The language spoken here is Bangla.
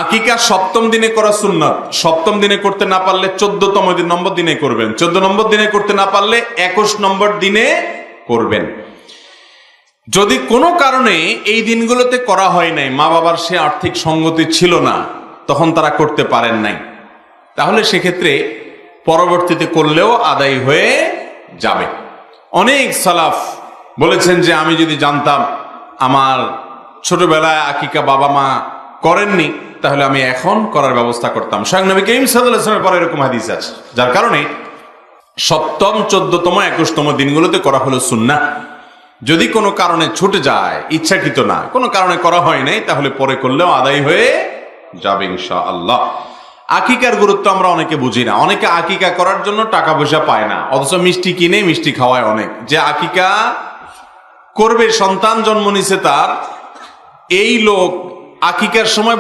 আকিকা সপ্তম দিনে করা সুন্নাত। সপ্তম দিনে করতে না পারলে 14তম নম্বর দিনে করবেন। 14 নম্বর দিনে করতে না পারলে 21 নম্বর দিনে করবেন। যদি কোনো কারণে এই দিনগুলোতে করা হয় নাই, মা বাবার সে আর্থিক সঙ্গতি ছিল না, তখন তারা করতে পারেন নাই, তাহলে সেক্ষেত্রে পরবর্তীতে করলেও আদায় হয়ে যাবে। অনেক সালাফ বলেছেন যে আমি যদি জানতাম আমার ছোটবেলায় আকিকা বাবা মা করেননি, তাহলে আমি এখন করার ব্যবস্থা করতাম। স্বয়ং নবী করিম সাল্লাল্লাহু আলাইহি ওয়াসাল্লামের পরে এরকম হাদিস আছে, যার কারণে সপ্তম, 14তম, 21তম দিনগুলোতে করা হলো সুন্নাহ। যদি কোনো কারণে ছুটে যায়, ইচ্ছাকৃত না, কোনো কারণে করা হয় নাই, তাহলে পরে করলেও আদায় হয়ে যাবে ইনশাআল্লাহ। আকিকার গুরুত্ব আমরা অনেকে বুঝি না। অনেকে আকিকা করার জন্য টাকা পয়সা পায় না, অথচ মিষ্টি কিনে মিষ্টি খাওয়ায় অনেক। যে আকিকা করবে, সন্তান জন্ম নিছে তার, এই লোক আকিকার সময়